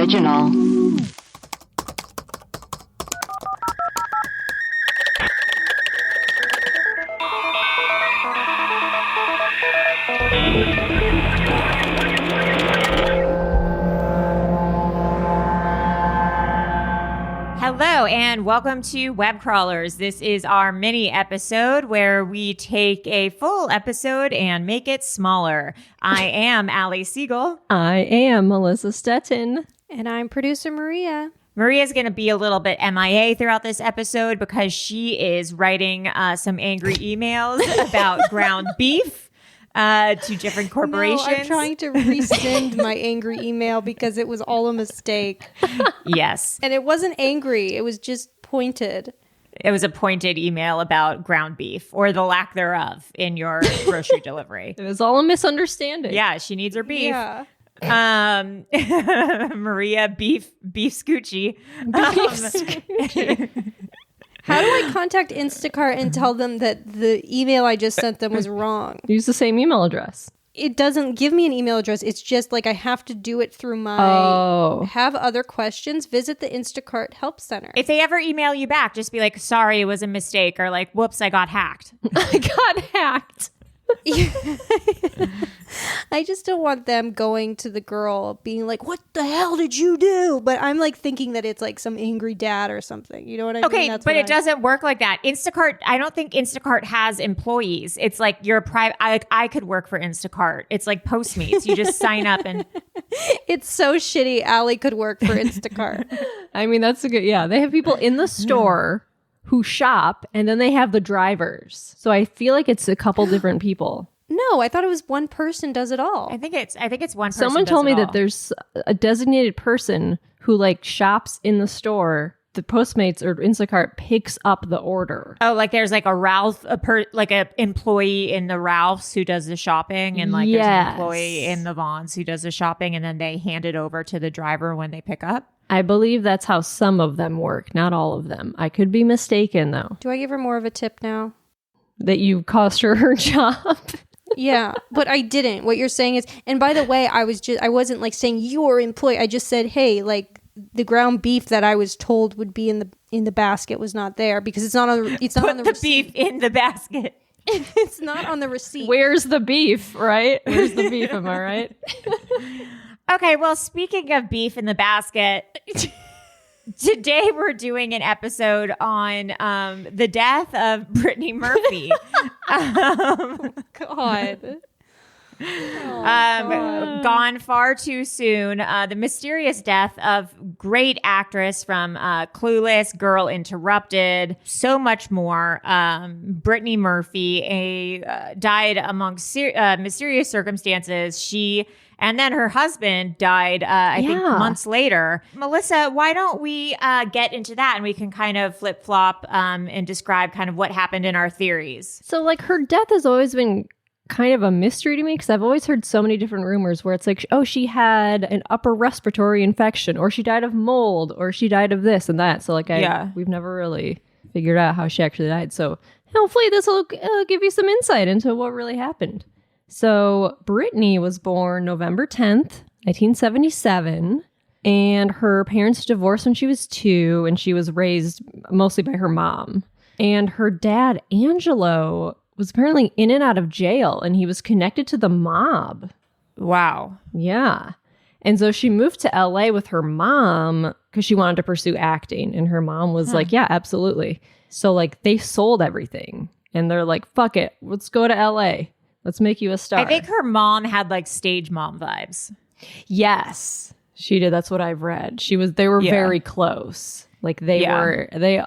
original. Hello and welcome to Web Crawlers. This is our mini episode where we take a full episode and make it smaller. I am Allie Siegel. I am Melissa Stettin. And I'm producer Maria. Maria's going to be a little bit MIA throughout this episode because she is writing some angry emails about ground beef to different corporations. No, I'm trying to rescind my angry email because it was all a mistake. Yes. And it wasn't angry. It was just pointed. It was a pointed email about ground beef or the lack thereof in your grocery delivery. It was all a misunderstanding. Yeah, she needs her beef. Yeah. Maria beef scoochie. How do I contact Instacart and tell them that the email I just sent them was wrong? Use the same email address. It doesn't give me an email address. It's just like I have to do it through my have other questions. Visit the Instacart help center. If they ever email you back, just be like, sorry, it was a mistake. Or like, whoops, I got hacked. I got hacked. I just don't want them going to the girl being like, what the hell did you do? But I'm like thinking that it's like some angry dad or something. You know what I mean? Okay, but it doesn't work like that. Instacart, I don't think Instacart has employees. It's like you're private. I could work for Instacart. It's like Postmates. You just sign up and... It's so shitty. Allie could work for Instacart. I mean, that's a good... Yeah, they have people in the store who shop, and then they have the drivers. So I feel like it's a couple different people. No, I thought it was one person does it all. I think it's one person. Someone told me that there's a designated person who like shops in the store. The Postmates or Instacart picks up the order. Oh, like there's like a Ralph, like a employee in the Ralphs who does the shopping, and like there's an employee in the Vons who does the shopping, and then they hand it over to the driver when they pick up. I believe that's how some of them work, not all of them. I could be mistaken though. Do I give her more of a tip now? That you cost her job? Yeah, but I didn't. What you're saying is, and by the way, I wasn't like saying your employee. I just said, hey, like the ground beef that I was told would be in the basket was not there because it's not on the receipt. Beef in the basket. It's not on the receipt. Where's the beef, right? Where's the beef, am I right? Okay, well, speaking of beef in the basket, today we're doing an episode on the death of Brittany Murphy. God. Gone far too soon. The mysterious death of great actress from Clueless, Girl Interrupted, so much more. Brittany Murphy died amongst mysterious circumstances. She and then her husband died, I think, months later. Melissa, why don't we get into that and we can kind of flip-flop and describe kind of what happened in our theories. So, like, her death has always been kind of a mystery to me because I've always heard so many different rumors where it's like, oh, she had an upper respiratory infection, or she died of mold, or she died of this and that. So, like, we've never really figured out how she actually died. So, hopefully this will give you some insight into what really happened. So Brittany was born November 10th, 1977, and her parents divorced when she was 2, and she was raised mostly by her mom. And her dad, Angelo, was apparently in and out of jail, and he was connected to the mob. Wow. Yeah. And so she moved to LA with her mom because she wanted to pursue acting, and her mom was like, yeah, absolutely. So like they sold everything, and they're like, fuck it, let's go to LA. Let's make you a star. I think her mom had like stage mom vibes. Yes, she did. That's what I've read. They were very close. Like they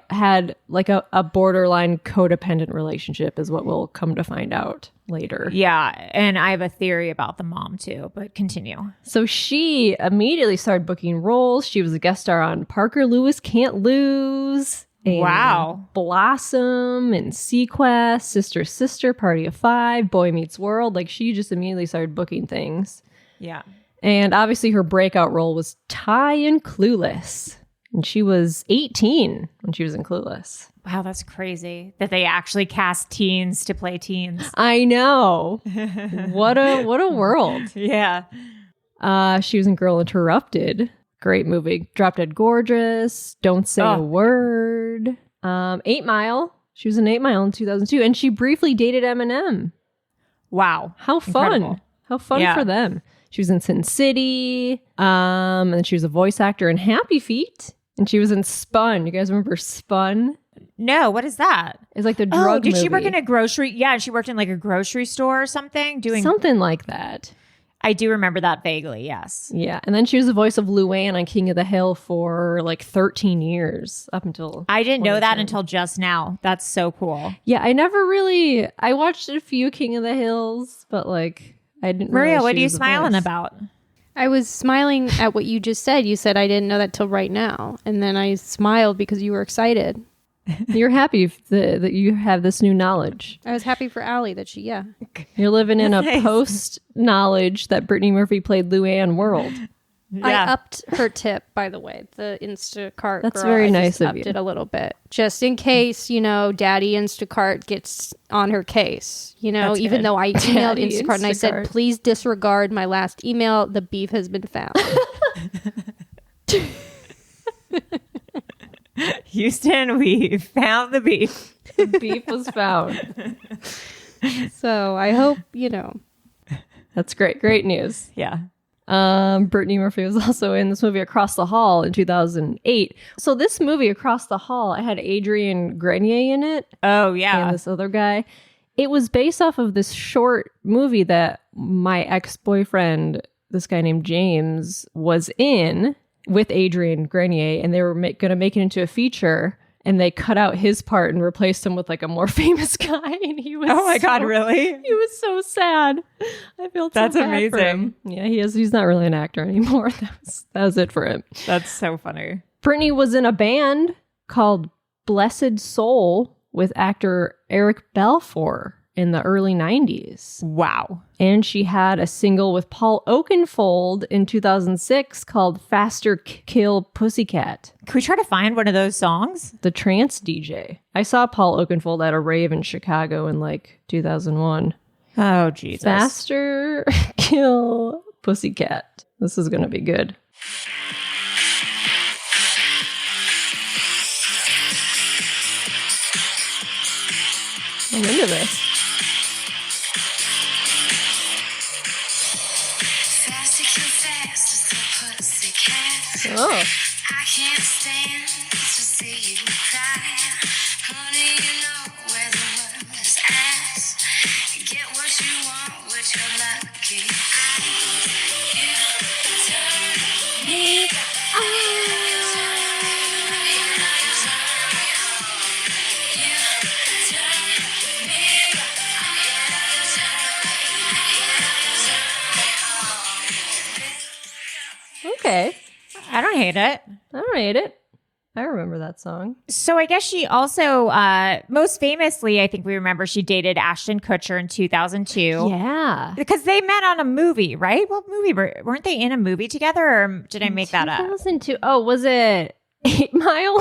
had like a borderline codependent relationship is what we'll come to find out later. Yeah. And I have a theory about the mom too, but continue. So she immediately started booking roles. She was a guest star on Parker Lewis Can't Lose. And Blossom and Sequest, Sister Sister, Party of Five, Boy Meets World. Like she just immediately started booking things. Yeah. And obviously her breakout role was Ty in Clueless. And she was 18 when she was in Clueless. Wow, that's crazy that they actually cast teens to play teens. I know. What a world. Yeah. She was in Girl Interrupted. Great movie. Drop Dead Gorgeous. Don't Say a Word. 8 Mile. She was in 8 Mile in 2002. And she briefly dated Eminem. Wow. How fun. Incredible. How fun for them. She was in Sin City. And she was a voice actor in Happy Feet. And she was in Spun. You guys remember Spun? No, what is that? It's like the drug did movie. she work in a grocery? Yeah, she worked in like a grocery store or something? Doing something like that. I do remember that vaguely, yes. Yeah, and then she was the voice of Luann on King of the Hill for like 13 years up until I didn't know that until just now. That's so cool. Yeah, I watched a few King of the Hills, but like I didn't Maria, what are you smiling about? I was smiling at what you just said. You said I didn't know that till right now. And then I smiled because you were excited. You're happy that you have this new knowledge. I was happy for Allie that she, You're living in a post-knowledge that Brittany Murphy played Luann world. Yeah. I upped her tip, by the way, the Instacart That's girl. very I nice just of upped you. it a little bit. Just in case, Daddy Instacart gets on her case. That's even good. though I emailed Daddy Instacart and I said, Instacart. please disregard my last email. The beef has been found. Houston, we found the beef. The beef was found. So I hope, That's great. Great news. Yeah. Brittany Murphy was also in this movie Across the Hall in 2008. So this movie Across the Hall, it had Adrian Grenier in it. Oh, yeah. And this other guy. It was based off of this short movie that my ex-boyfriend, this guy named James, was in with Adrian Grenier, and they were going to make it into a feature, and they cut out his part and replaced him with like a more famous guy, and he was Oh my God, really? He was so sad. I felt That's so bad for amazing. him. Yeah, he's not really an actor anymore. That was it for him. That's so funny. Brittany was in a band called Blessed Soul with actor Eric Balfour in the early 90s. Wow. And she had a single with Paul Oakenfold in 2006 called Faster Kill Pussycat. Can we try to find one of those songs? The trance DJ. I saw Paul Oakenfold at a rave in Chicago in like 2001. Oh, Jesus. Faster Kill Pussycat. This is going to be good. I'm into this. Oh. I can't stand to see you cry. Honey, you know where the world is at. Get what you want with your lucky eyes. You turn me Okay. I don't hate it. I don't hate it. I remember that song. So I guess she also, most famously, I think we remember she dated Ashton Kutcher in 2002. Yeah. Because they met on a movie, right? What movie? Weren't they in a movie together, or did I make that up? 2002. Oh, was it 8 Mile?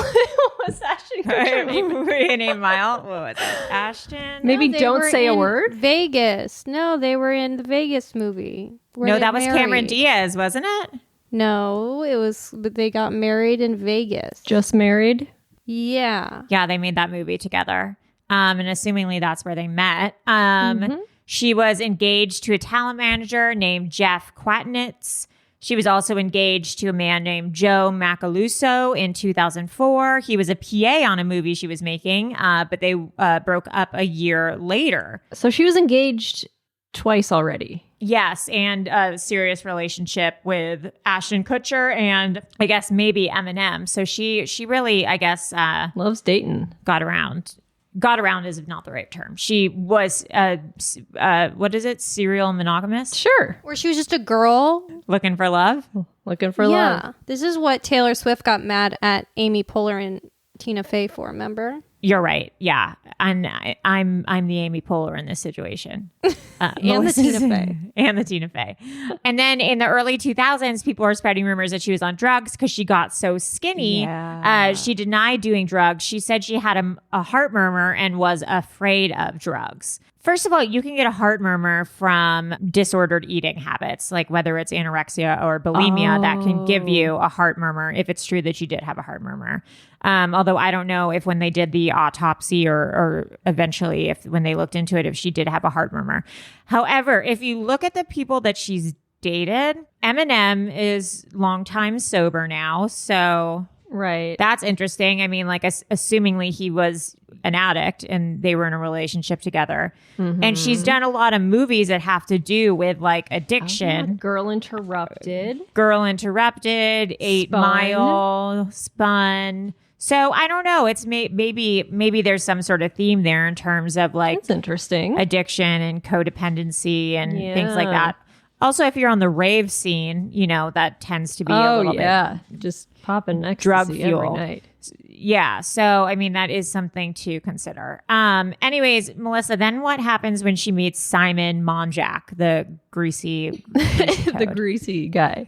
Was Ashton Kutcher in 8 Mile? What was it? Ashton? Maybe No, they Don't were Say a in Word? Vegas. No, they were in the Vegas movie. where No, they that was Cameron married. Diaz, wasn't it? No, it was, but they got married in Vegas. Just Married? Yeah. Yeah, they made that movie together. And assumingly that's where they met. Mm-hmm. She was engaged to a talent manager named Jeff Quatinitz. She was also engaged to a man named Joe Macaluso in 2004. He was a PA on a movie she was making, but they broke up a year later. So she was engaged twice already. Yes, and a serious relationship with Ashton Kutcher and I guess maybe Eminem. So she really, I guess, Loves dating. got around. Got around is not the right term. She was, what is it? Serial monogamous? Sure. Where she was just a girl. Looking for love? Looking for love. This is what Taylor Swift got mad at Amy Poehler and Tina Fey for, remember? You're right. Yeah. And I'm the Amy Poehler in this situation. And the Tina Fey. And the Tina Fey. And then in the early 2000s, people were spreading rumors that she was on drugs because she got so skinny. Yeah. She denied doing drugs. She said she had a heart murmur and was afraid of drugs. First of all, you can get a heart murmur from disordered eating habits, like whether it's anorexia or bulimia, that can give you a heart murmur if it's true that you did have a heart murmur. Although I don't know if when they did the autopsy or eventually if when they looked into it, if she did have a heart murmur. However, if you look at the people that she's dated, Eminem is long time sober now. So Right. that's interesting. I mean, like, assumingly he was an addict and they were in a relationship together. Mm-hmm. And she's done a lot of movies that have to do with like addiction. Girl Interrupted. Girl Interrupted, 8 Mile, Spun. So I don't know. It's maybe there's some sort of theme there in terms of like That's interesting. addiction and codependency and things like that. Also, if you're on the rave scene, you know, that tends to be a little bit just popping ecstasy drug every fuel. night. Yeah. So, I mean, that is something to consider. Anyways, Melissa, then what happens when she meets Simon Monjack, the greasy The greasy guy.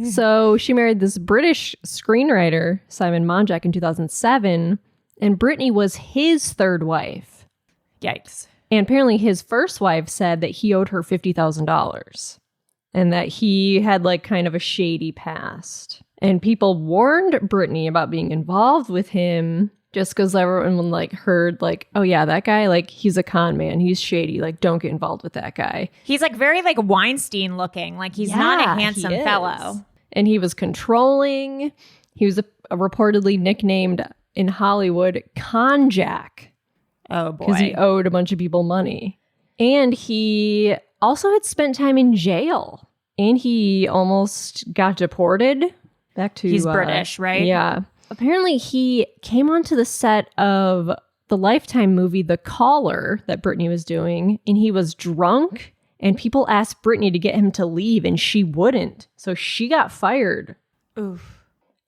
So she married this British screenwriter, Simon Monjack, in 2007, and Brittany was his third wife. Yikes. And apparently his first wife said that he owed her $50,000 and that he had like kind of a shady past. And people warned Brittany about being involved with him just because everyone like heard like, oh yeah, that guy, like he's a con man. He's shady. Like don't get involved with that guy. He's like very like Weinstein looking. Like he's not a handsome he is. fellow. And he was controlling. He was reportedly nicknamed in Hollywood Conjack. Oh boy. Because he owed a bunch of people money. And he also had spent time in jail. And he almost got deported back to... He's British, right? Yeah. Apparently he came onto the set of the Lifetime movie The Caller that Brittany was doing. And he was drunk. And people asked Brittany to get him to leave. And she wouldn't. So she got fired. Oof.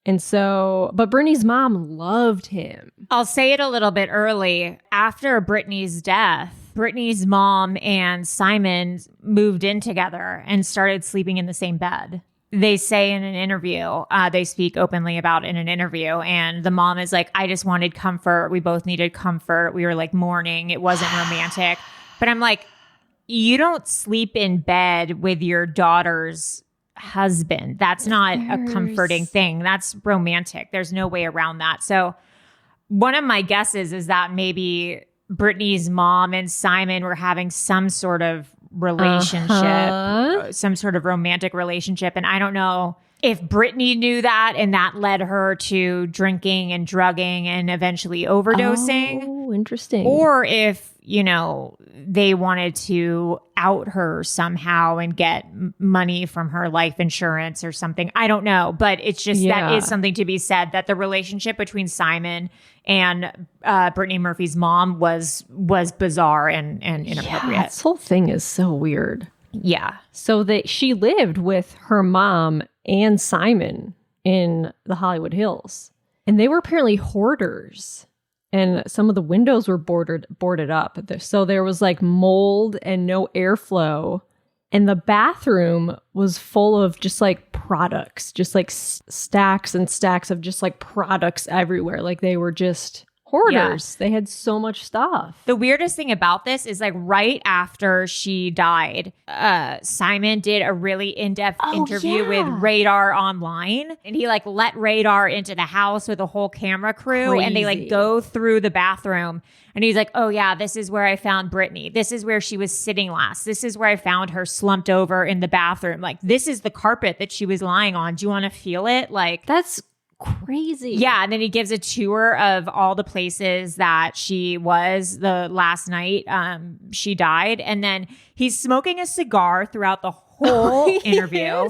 And so, but Brittany's mom loved him. I'll say it a little bit early. After Brittany's death, Brittany's mom and Simon moved in together and started sleeping in the same bed. They say in an interview, they speak openly about in an interview, and the mom is like, I just wanted comfort. We both needed comfort. We were like mourning. It wasn't romantic. But I'm like, you don't sleep in bed with your daughter's husband. That's not a comforting thing. That's romantic. There's no way around that. So one of my guesses is that maybe Brittany's mom and Simon were having some sort of relationship, some sort of romantic relationship. And I don't know if Brittany knew that and that led her to drinking and drugging and eventually overdosing. Oh, interesting. Or if, you know, they wanted to out her somehow and get money from her life insurance or something. I don't know. But it's just that is something to be said, that the relationship between Simon and Brittany Murphy's mom was bizarre and inappropriate. Yeah, this whole thing is so weird. Yeah. So that she lived with her mom and Simon in the Hollywood Hills. And they were apparently hoarders. And some of the windows were boarded up. So there was like mold and no airflow. And the bathroom was full of just like products, just like stacks and stacks of just like products everywhere. Like they were just hoarders. Yeah. They had so much stuff. The weirdest thing about this is like right after she died, Simon did a really in-depth interview with Radar Online, and he like let Radar into the house with a whole camera crew. And they like go through the bathroom, and he's like, oh yeah, this is where I found Brittany. This is where she was sitting last. This is where I found her slumped over in the bathroom. Like this is the carpet that she was lying on. Do you want to feel it? Like that's crazy. Yeah. And then he gives a tour of all the places that she was the last night she died. And then he's smoking a cigar throughout the whole interview,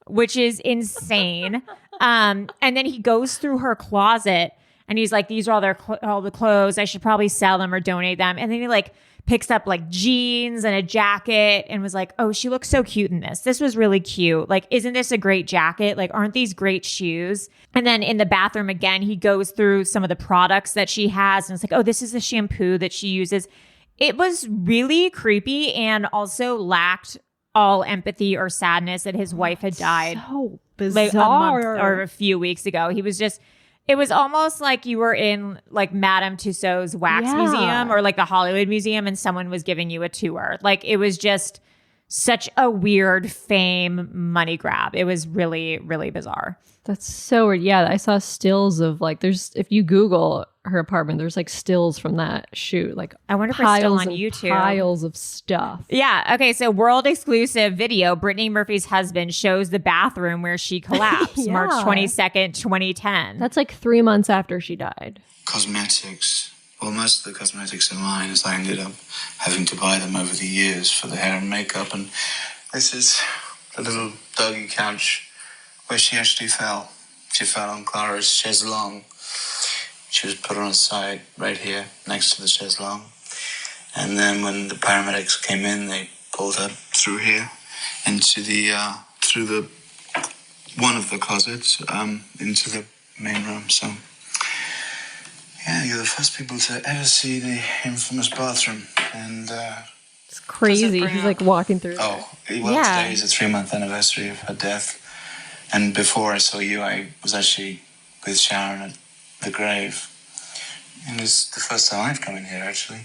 which is insane. And then he goes through her closet and he's like, these are all the clothes. I should probably sell them or donate them. And then he like picks up like jeans and a jacket and was like, oh, she looks so cute in this. This was really cute. Like, isn't this a great jacket? Like, aren't these great shoes? And then in the bathroom again, he goes through some of the products that she has. And it's like, oh, this is a shampoo that she uses. It was really creepy and also lacked all empathy or sadness that his wife had died. So bizarre. Like a month or a few weeks ago. He was just, It was almost like you were in like Madame Tussauds wax Yeah. museum or like the Hollywood Museum and someone was giving you a tour. Like it was just such a weird fame money grab. It was really, really bizarre. That's so weird. Yeah, I saw stills of like if you Google her apartment, there's like stills from that shoot. Like I wonder if it's still piles on and YouTube. piles of stuff. Yeah. Okay. So world exclusive video. Brittany Murphy's husband shows the bathroom where she collapsed Yeah. March 22nd, 2010. That's like 3 months after she died. Cosmetics. Well, most of the cosmetics are mine, as I ended up having to buy them over the years for the hair and makeup. And this is the little doggy couch where she actually fell. She fell on Clara's chaiselong. She was put on a side right here next to the chaiselong. And then when the paramedics came in, they pulled her through here into the, through the, one of the closets, into the main room. So, yeah, you're the first people to ever see the infamous bathroom. And, It's crazy. bring He's up- like walking through. oh, well, Yeah. today is the 3-month anniversary of her death. And before I saw you, I was actually with Sharon at the grave. And it's the first time I've come in here, actually.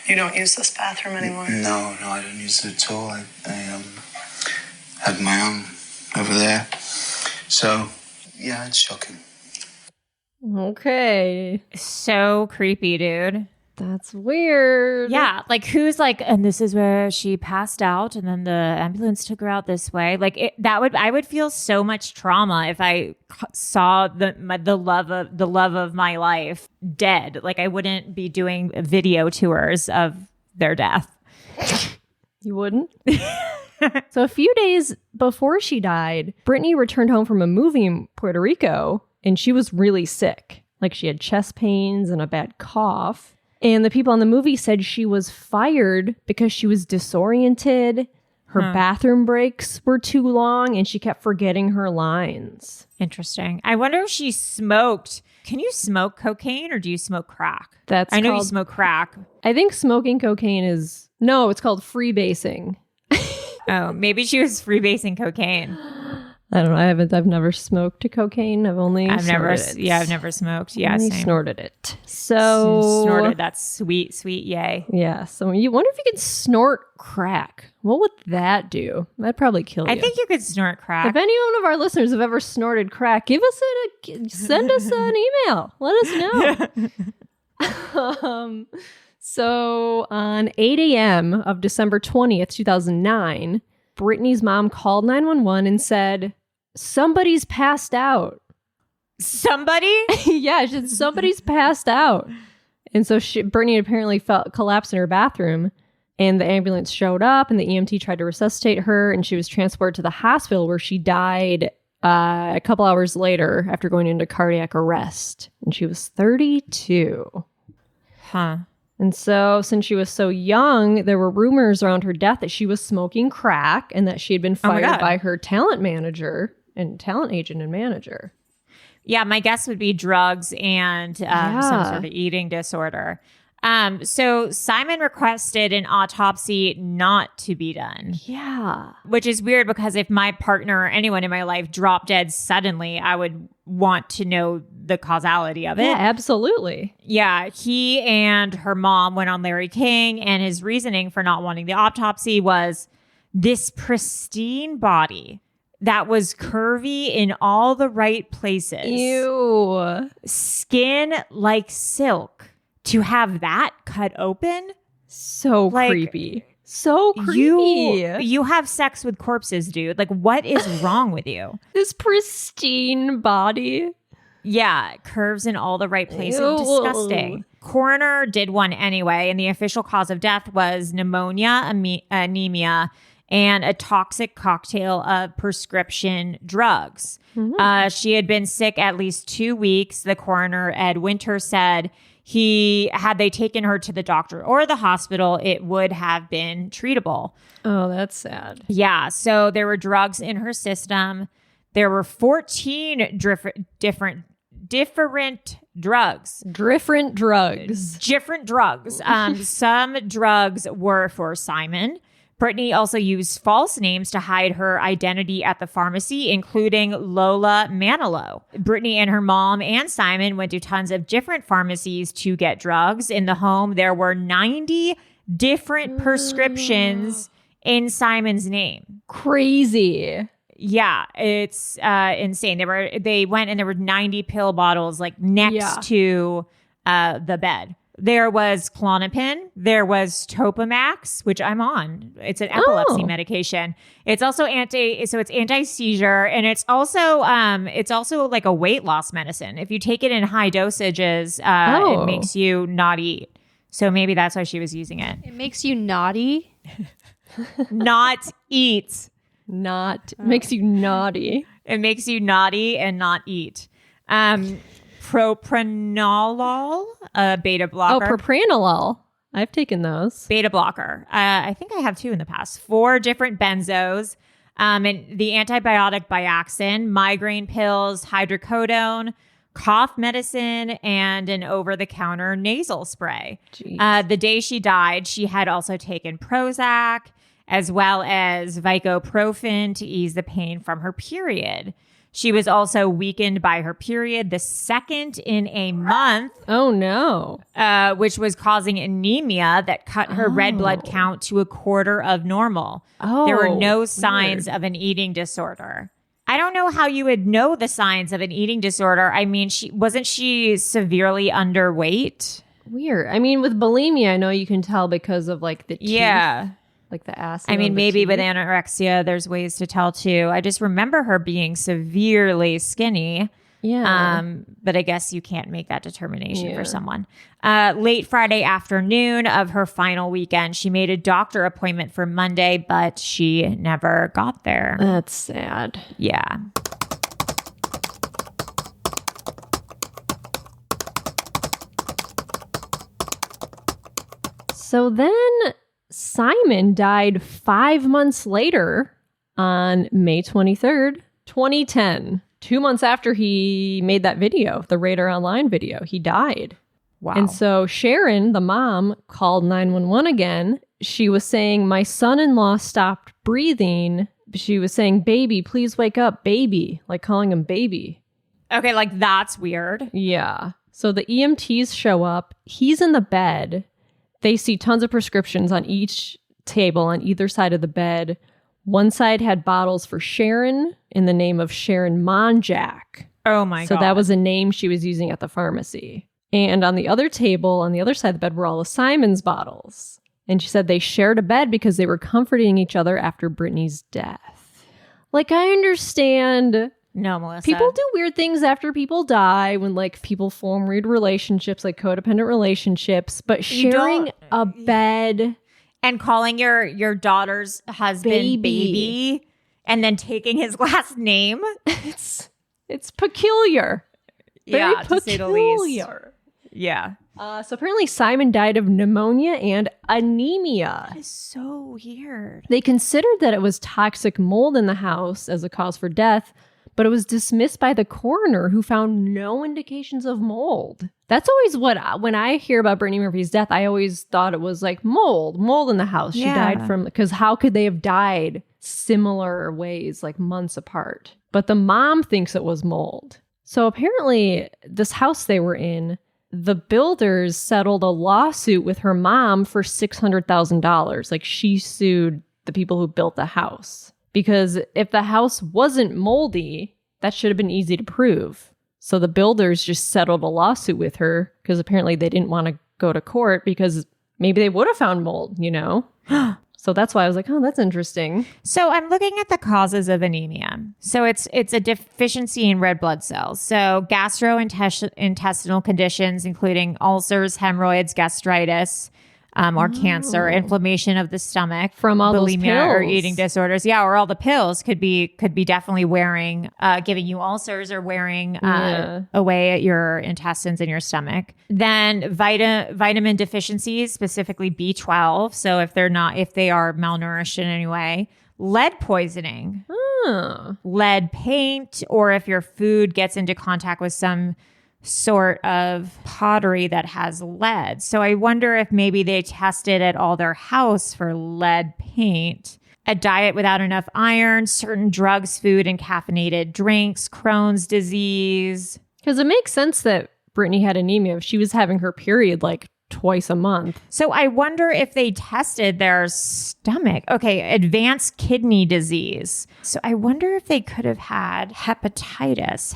You don't use this bathroom anymore? No, I don't use it at all. I had my own over there. So, yeah, it's shocking. Okay. So creepy, dude. That's weird. Yeah, like who's like, and this is where she passed out, and then the ambulance took her out this way. Like I would feel so much trauma if I saw the love of my life dead. Like I wouldn't be doing video tours of their death. You wouldn't? So a few days before she died, Brittany returned home from a movie in Puerto Rico, and she was really sick. Like she had chest pains and a bad cough. And the people on the movie said she was fired because she was disoriented. Her bathroom breaks were too long and she kept forgetting her lines. Interesting. I wonder if she smoked. Can you smoke cocaine or do you smoke crack? I know you smoke crack. I think smoking cocaine is... No, it's called freebasing. Oh, maybe she was freebasing cocaine. I don't know. I've never smoked cocaine. I've never smoked. Yeah, Only same. Snorted it. Snorted that sweet, sweet yay. Yeah. So you wonder if you could snort crack. What would that do? That'd probably kill you. I think you could snort crack. If any one of our listeners have ever snorted crack, send us an email. Let us know. So on 8 a.m. of December 20th, 2009, Brittany's mom called 911 and said, somebody's passed out. Somebody? Yeah, she said, somebody's passed out. And so Brittany apparently collapsed in her bathroom, and the ambulance showed up, and the EMT tried to resuscitate her, and she was transported to the hospital where she died a couple hours later after going into cardiac arrest. And she was 32. Huh. And so, since she was so young, there were rumors around her death that she was smoking crack and that she had been fired by her talent manager and talent agent and manager. Yeah, my guess would be drugs and some sort of eating disorder. So Simon requested an autopsy not to be done. Yeah. Which is weird because if my partner or anyone in my life dropped dead suddenly, I would want to know the causality of it. Yeah, absolutely. Yeah, he and her mom went on Larry King, and his reasoning for not wanting the autopsy was this pristine body that was curvy in all the right places. Ew. Skin like silk. To have that cut open? So Like, creepy. So creepy. You have sex with corpses, dude. Like, what is wrong with you? This pristine body. Yeah, curves in all the right places. Ew. Disgusting. Coroner did one anyway, and the official cause of death was pneumonia, anemia, and a toxic cocktail of prescription drugs. Mm-hmm. She had been sick at least 2 weeks. The coroner, Ed Winter, said had they taken her to the doctor or the hospital, it would have been treatable. Oh, that's sad. Yeah, so there were drugs in her system. There were 14 different drugs. Different drugs. Different drugs. Some drugs were for Simon. Brittany also used false names to hide her identity at the pharmacy, including Lola Manilow. Brittany and her mom and Simon went to tons of different pharmacies to get drugs. In the home, there were 90 different prescriptions in Simon's name. Crazy. Yeah, it's insane. They went and there were 90 pill bottles like next to the bed. There was Klonopin. There was Topamax, which I'm on. It's an epilepsy medication. It's also it's anti-seizure, and it's also like a weight loss medicine. If you take it in high dosages, it makes you not eat. So maybe that's why she was using it. It makes you naughty. Not eat. Makes you naughty. It makes you naughty and not eat. Propranolol, a beta blocker. Oh, propranolol. I've taken those. Beta blocker. I think I have 2 in the past. 4 different benzos. And the antibiotic Biaxin, migraine pills, hydrocodone, cough medicine, and an over-the-counter nasal spray. The day she died, she had also taken Prozac, as well as Vicoprofen to ease the pain from her period. She was also weakened by her period, the second in a month. Oh, no. Which was causing anemia that cut her red blood count to 1/4 of normal. There were no signs of an eating disorder. I don't know how you would know the signs of an eating disorder. I mean, wasn't she severely underweight? Weird. I mean, with bulimia, I know you can tell because of like the teeth. Yeah. Like the acid. I mean, maybe teeth. with anorexia, there's ways to tell too. I just remember her being severely skinny. Yeah. But I guess you can't make that determination for someone. Late Friday afternoon of her final weekend, she made a doctor appointment for Monday, but she never got there. That's sad. Yeah. So then Simon died 5 months later on May 23rd, 2010. 2 months after he made that video, the Radar Online video, he died. Wow. And so Sharon, the mom, called 911 again. She was saying, my son-in-law stopped breathing. She was saying, baby, please wake up, baby, like calling him baby. Okay, like that's weird. Yeah. So the EMTs show up. He's in the bed. They see tons of prescriptions on each table on either side of the bed. One side had bottles for Sharon in the name of Sharon Monjack. Oh my God. So that was a name she was using at the pharmacy. And on the other table, on the other side of the bed, were all of Simon's bottles. And she said they shared a bed because they were comforting each other after Brittany's death. Like, I understand... No, Melissa. People do weird things after people die when, like, people form weird relationships, like codependent relationships. But sharing a bed and calling your daughter's husband baby and then taking his last name, it's peculiar. Very to say the least. peculiar. Yeah. So apparently Simon died of pneumonia and anemia. That is so weird. They considered that it was toxic mold in the house as a cause for death, but it was dismissed by the coroner, who found no indications of mold. That's always when I hear about Brittany Murphy's death, I always thought it was like mold in the house. She died from, because how could they have died similar ways, like months apart? But the mom thinks it was mold. So apparently this house they were in, the builders settled a lawsuit with her mom for $600,000. Like, she sued the people who built the house. Because if the house wasn't moldy, that should have been easy to prove. So the builders just settled a lawsuit with her because apparently they didn't want to go to court because maybe they would have found mold, you know? So that's why I was like, oh, that's interesting. So I'm looking at the causes of anemia. So it's a deficiency in red blood cells. So gastrointestinal conditions, including ulcers, hemorrhoids, gastritis, or cancer, inflammation of the stomach from all those pills, or eating disorders. Yeah, or all the pills could be definitely wearing, giving you ulcers or wearing away at your intestines and your stomach. Then vitamin deficiencies, specifically B12. So if they are malnourished in any way, lead poisoning, lead paint, or if your food gets into contact with some sort of pottery that has lead. So I wonder if maybe they tested at all their house for lead paint. A diet without enough iron, certain drugs, food, and caffeinated drinks, Crohn's disease. Because it makes sense that Brittany had anemia if she was having her period like twice a month. So I wonder if they tested their stomach. Okay, advanced kidney disease. So I wonder if they could have had hepatitis.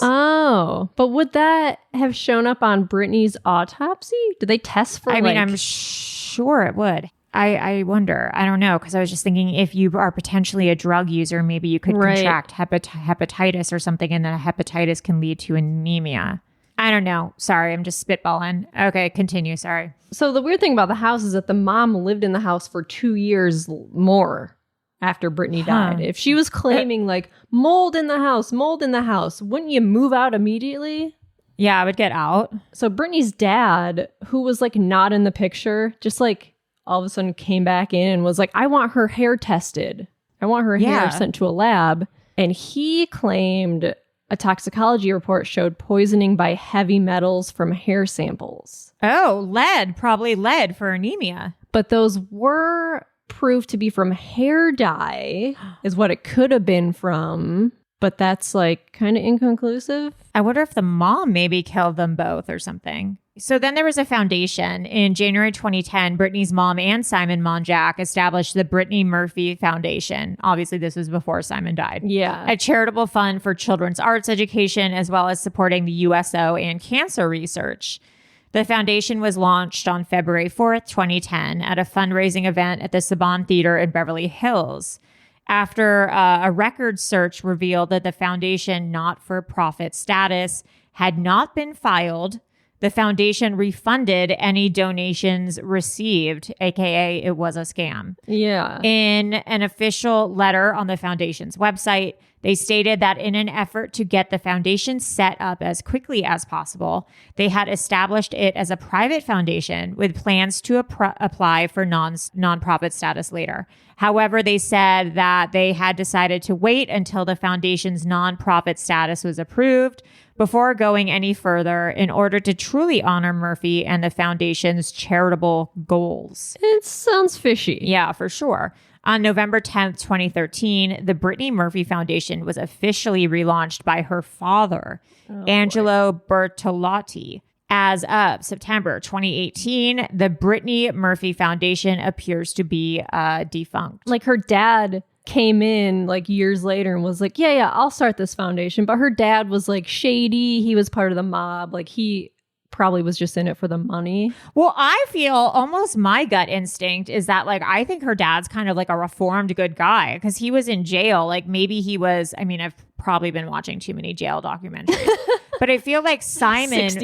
Oh, but would that have shown up on Brittany's autopsy? Did they test for I'm sure it would. I wonder. I don't know, because I was just thinking if you are potentially a drug user, maybe you could contract hepatitis or something, and then a hepatitis can lead to anemia. I don't know. Sorry, I'm just spitballing. Okay, continue. Sorry. So the weird thing about the house is that the mom lived in the house for 2 years more after Brittany died. If she was claiming like mold in the house, wouldn't you move out immediately? Yeah, I would get out. So Brittany's dad, who was like not in the picture, just like all of a sudden came back in and was like, I want her hair tested. I want her hair sent to a lab. And he claimed a toxicology report showed poisoning by heavy metals from hair samples. Oh, probably lead for anemia. But those were proved to be from hair dye, is what it could have been from. But that's like kind of inconclusive. I wonder if the mom maybe killed them both or something. So then there was a foundation. In January 2010, Brittany's mom and Simon Monjack established the Brittany Murphy Foundation. Obviously, this was before Simon died. Yeah. A charitable fund for children's arts education, as well as supporting the USO and cancer research. The foundation was launched on February 4th, 2010, at a fundraising event at the Saban Theater in Beverly Hills. After a record search revealed that the foundation not-for-profit status had not been filed, the foundation refunded any donations received, aka it was a scam. Yeah. In an official letter on the foundation's website, they stated that in an effort to get the foundation set up as quickly as possible, they had established it as a private foundation with plans to apply for nonprofit status later. However, they said that they had decided to wait until the foundation's nonprofit status was approved before going any further in order to truly honor Murphy and the foundation's charitable goals. It sounds fishy. Yeah, for sure. On November 10th, 2013, the Brittany Murphy Foundation was officially relaunched by her father, Angelo Bertolotti. As of September 2018, the Brittany Murphy Foundation appears to be defunct. Like her dad came in like years later and was like, yeah, I'll start this foundation. But her dad was like shady. He was part of the mob. Like he probably was just in it for the money. Well, I feel almost my gut instinct is that like I think her dad's kind of like a reformed good guy because he was in jail. Like maybe he was, I mean, I've probably been watching too many jail documentaries. But I feel like Simon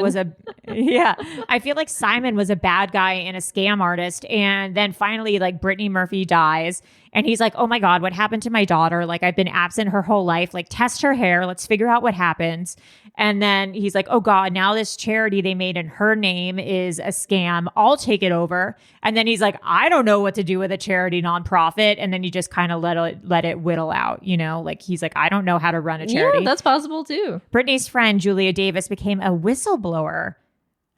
was I feel like Simon was a bad guy and a scam artist. And then finally, like Brittany Murphy dies. And he's like, oh my God, what happened to my daughter? Like I've been absent her whole life. Like test her hair. Let's figure out what happens. And then he's like, oh God, now this charity they made in her name is a scam. I'll take it over. And then he's like, I don't know what to do with a charity nonprofit. And then you just kind of let it whittle out, you know, like he's like, I don't know how to run a charity. Yeah, that's possible too. Brittany's friend, Julia Davis, became a whistleblower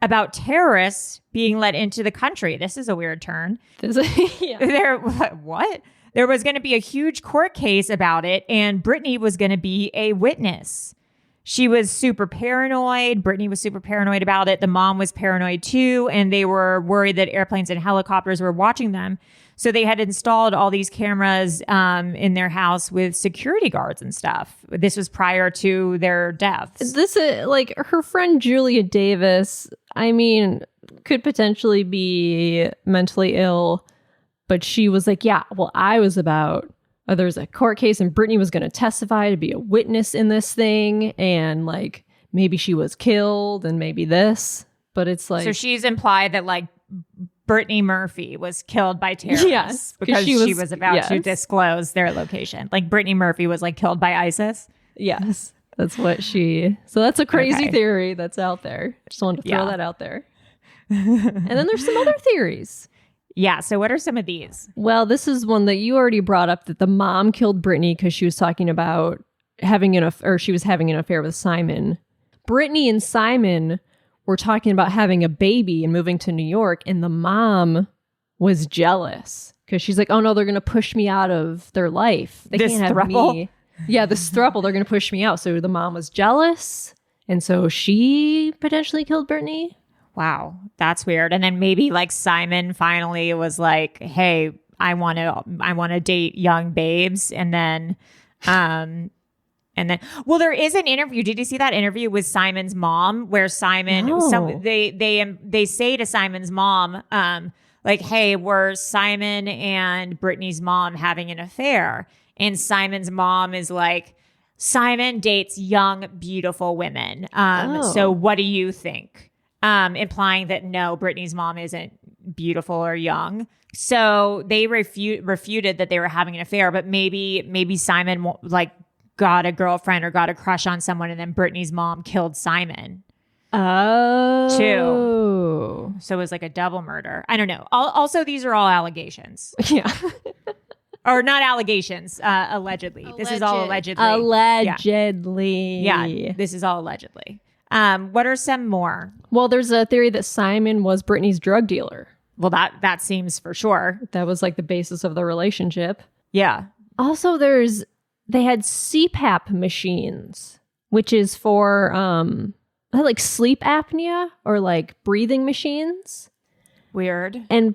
about terrorists being let into the country. This is a weird turn. What? There was going to be a huge court case about it, and Brittany was going to be a witness. She was super paranoid. Brittany was super paranoid about it. The mom was paranoid too, and they were worried that airplanes and helicopters were watching them. So they had installed all these cameras in their house with security guards and stuff. This was prior to their deaths. This like her friend Julia Davis, I mean, could potentially be mentally ill, but she was like, yeah, well, I was about, there was a court case and Brittany was going to testify to be a witness in this thing. And like, maybe she was killed and maybe this, but it's like. So she's implied that like Brittany Murphy was killed by terrorists. Yes, because she was about to disclose their location. Like Brittany Murphy was like killed by ISIS. Yes, that's what so that's a crazy theory that's out there. Just wanted to throw that out there. And then there's some other theories. Yeah. So what are some of these? Well, this is one that you already brought up, that the mom killed Brittany because she was talking about she was having an affair with Simon. Brittany and Simon were talking about having a baby and moving to New York, and the mom was jealous because she's like, oh no, they're going to push me out of their life. They This can't have throuple? me. Yeah, this throuple, they're going to push me out. So the mom was jealous, and so she potentially killed Brittany. Wow, that's weird. And then maybe like Simon finally was like, "Hey, I want to date young babes." And then well, there is an interview. Did you see that interview with Simon's mom where Simon No. they say to Simon's mom like, "Hey, were Simon and Brittany's mom having an affair?" And Simon's mom is like, "Simon dates young, beautiful women. So what do you think?" Implying that no, Brittany's mom isn't beautiful or young. So they refuted that they were having an affair, but maybe Simon like got a girlfriend or got a crush on someone, and then Brittany's mom killed Simon. Oh. Too. So it was like a double murder. I don't know. Also, these are all allegations. Yeah. Or not allegations, allegedly. This is all allegedly. Allegedly. Yeah, this is all allegedly. What are some more? Well, there's a theory that Simon was Brittany's drug dealer. Well, that seems for sure. That was like the basis of the relationship. Yeah. Also, they had CPAP machines, which is for like sleep apnea or like breathing machines. Weird. And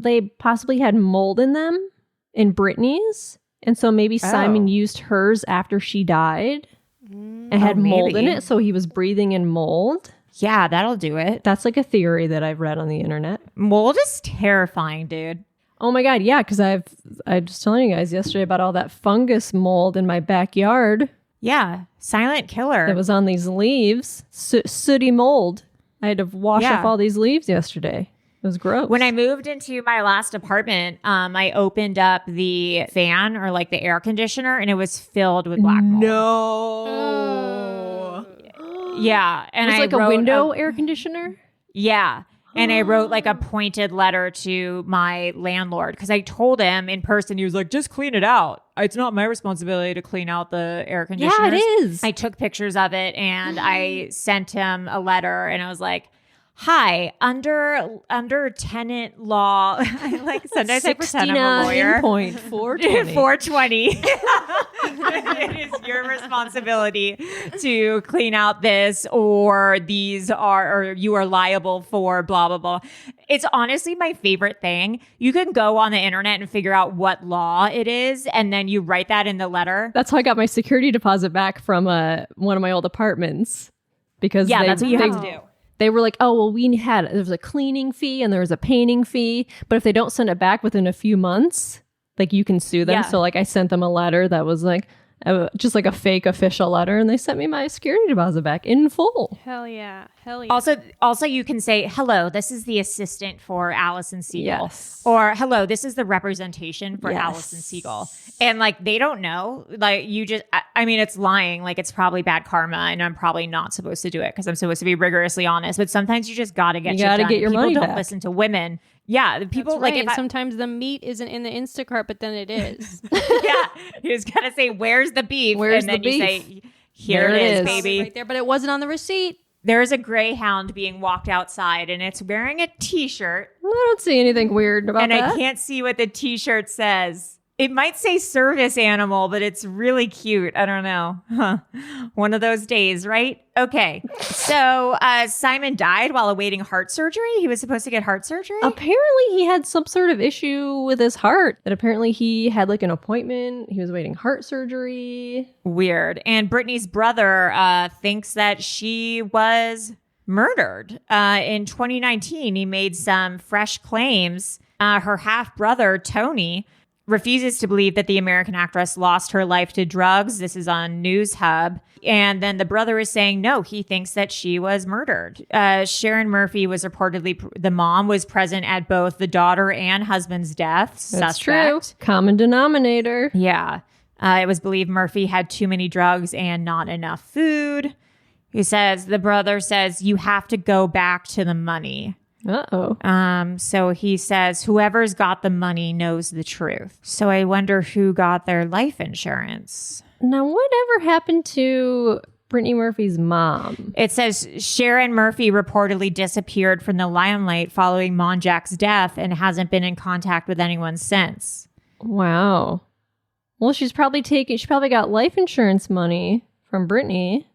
they possibly had mold in them in Brittany's. And so maybe Simon used hers after she died and had mold in maybe. it. So he was breathing in mold. Yeah, that'll do it. That's like a theory that I've read on the internet. Mold is terrifying, dude. Oh my God, yeah, because I was telling you guys yesterday about all that fungus mold in my backyard Yeah, silent killer. that was on these leaves. Sooty mold. I had to wash off all these leaves yesterday. It was gross. When I moved into my last apartment, I opened up the fan or like the air conditioner, and it was filled with black mold. No. Yeah, and It was I like a wrote window air conditioner? Yeah. And I wrote like a pointed letter to my landlord because I told him in person, he was like, just clean it out. It's not my responsibility to clean out the air conditioners. Yeah, it is. I took pictures of it and I sent him a letter and I was like, hi, under tenant law, I like sometimes I pretend I'm a lawyer. 69.420. 420. It is your responsibility to clean out this, or these are, or you are liable for blah, blah, blah. It's honestly my favorite thing. You can go on the internet and figure out what law it is, and then you write that in the letter. That's how I got my security deposit back from one of my old apartments. Because That's what you have to do. They were like, oh, well, there was a cleaning fee and there was a painting fee. But if they don't send it back within a few months, like you can sue them. Yeah. So like I sent them a letter that was like just like a fake official letter, and they sent me my security deposit back in full. Hell yeah. Hell yeah. Also, you can say, hello, this is the assistant for Allison Siegel. Yes. Or, hello, this is the representation for Yes. Allison Siegel. And like, they don't know. Like, you just, I mean, it's lying. Like, it's probably bad karma, and I'm probably not supposed to do it because I'm supposed to be rigorously honest. But sometimes you just got to get You shit gotta done. get your People money don't back. listen to women. Yeah, the people That's like right. if I, Sometimes the meat isn't in the Instacart, but then it is. yeah, you just gotta say, "Where's the beef?" Where's and then the you beef? say, "Here There it it is, is. baby." Right there, but it wasn't on the receipt. There is a greyhound being walked outside, and it's wearing a T-shirt, I don't see anything weird about and that. I can't see what the T-shirt says. It might say service animal, but it's really cute. I don't know. Huh. One of those days, right? Okay. So Simon died while awaiting heart surgery. He was supposed to get heart surgery. Apparently he had some sort of issue with his heart. That apparently he had like an appointment. He was waiting heart surgery. Weird. And Brittany's brother thinks that she was murdered. In 2019, he made some fresh claims. Her half brother, Tony, refuses to believe that the American actress lost her life to drugs. This is on News Hub. And then the brother is saying, no, he thinks that she was murdered. Sharon Murphy was reportedly, the mom was present at both the daughter and husband's deaths. That's Suspect. true. Common denominator. Yeah. It was believed Murphy had too many drugs and not enough food. The brother says, you have to go back to the money. Uh-oh. So he says, whoever's got the money knows the truth. So I wonder who got their life insurance. Now, whatever happened to Brittany Murphy's mom? It says Sharon Murphy reportedly disappeared from the limelight following Monjack's death and hasn't been in contact with anyone since. Wow. Well, she probably got life insurance money from Brittany.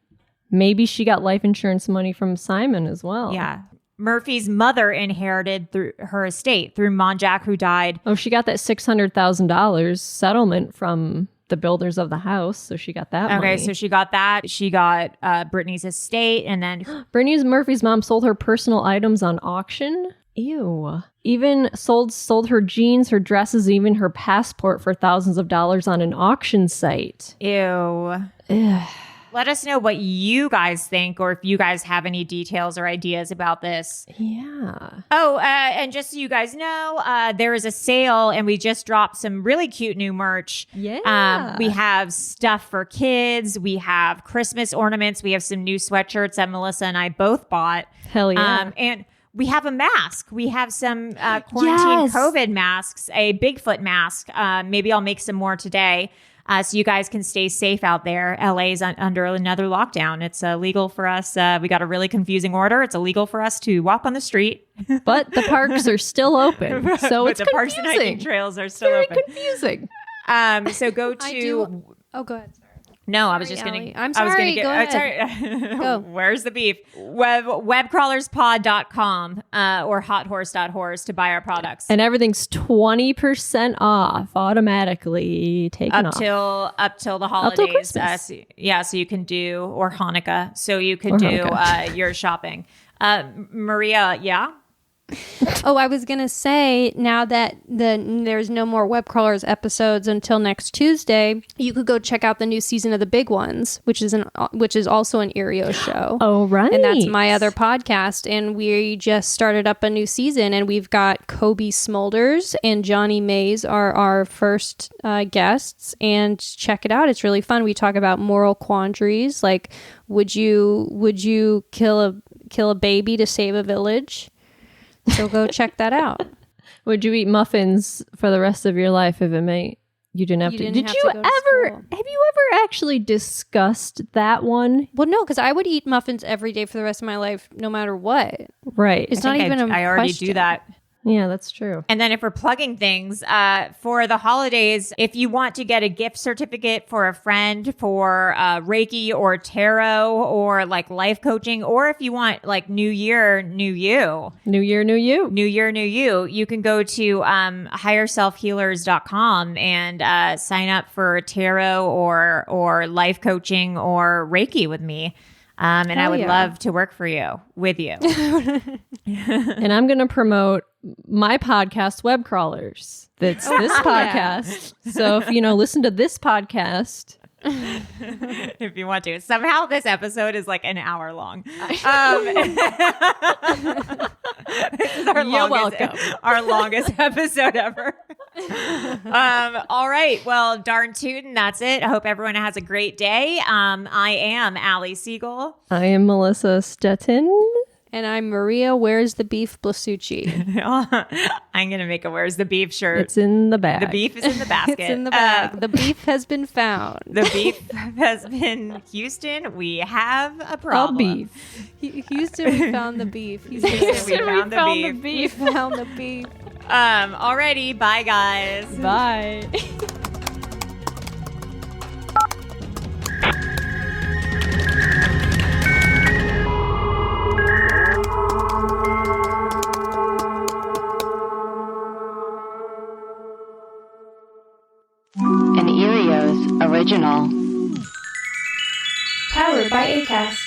Maybe she got life insurance money from Simon as well. Yeah. Murphy's mother inherited through her estate through Monjack, who died. Oh, she got that $600,000 settlement from the builders of the house, so she got that money. Okay, so she got that. She got Brittany's estate, and then Brittany Murphy's mom sold her personal items on auction. Ew. Even sold her jeans, her dresses, even her passport for thousands of dollars on an auction site. Ew. Ugh. Let us know what you guys think, or if you guys have any details or ideas about this. Yeah. Oh, and just so you guys know, there is a sale, and we just dropped some really cute new merch. Yeah. We have stuff for kids. We have Christmas ornaments. We have some new sweatshirts that Melissa and I both bought. Hell yeah. And we have a mask. We have some quarantine COVID masks, a Bigfoot mask. Maybe I'll make some more today. So you guys can stay safe out there. LA is under another lockdown. It's illegal for us. We got a really confusing order. It's illegal for us to walk on the street. But the parks are still open. So it's the parks and hiking trails are still very open. confusing. So go to... Oh, go ahead. No, I was Sorry, just going Allie. to... I'm sorry. Go ahead. Go. Where's the beef? Webcrawlerspod.com or hothorse.horse to buy our products. And everything's 20% off automatically taken off. Up till the holidays. Christmas. So you can do, or Hanukkah. So you can do your shopping. Maria, yeah? Oh, I was gonna say, now that there's no more Web Crawlers episodes until next Tuesday, you could go check out the new season of The Big Ones, which is also an Erio show. Oh, right. And that's my other podcast. And we just started up a new season, and we've got Kobe Smulders and Johnny Mays are our first guests. And check it out; it's really fun. We talk about moral quandaries, like would you kill a baby to save a village? So go check that out. Would you eat muffins for the rest of your life if it meant you didn't have to? Have you ever actually discussed that one? Well, no, because I would eat muffins every day for the rest of my life, no matter what. Right. It's not even I already do that. Yeah, that's true. And then if we're plugging things, for the holidays, if you want to get a gift certificate for a friend for Reiki or tarot or like life coaching, or if you want like New Year, New You. New Year, New You. New Year, New You. You can go to higherselfhealers.com and sign up for tarot or life coaching or Reiki with me. And I would love to work with you. And I'm going to promote my podcast, Web Crawlers. That's this podcast. So if listen to this podcast. If you want to. Somehow this episode is like an hour long. This is our longest episode ever. All right. Well, darn tootin', that's it. I hope everyone has a great day. I am Allie Siegel. I am Melissa Stettin. And I'm Maria Where's the Beef Blasucci. I'm going to make a Where's the Beef shirt. It's in the bag. The beef is in the basket. It's in the bag. The beef has been found. The beef has been Houston. We have a problem. Beef. Houston, we found the beef. We found the beef. We found the beef. Alrighty. Bye, guys. Bye. An Erios original. Powered by Acast.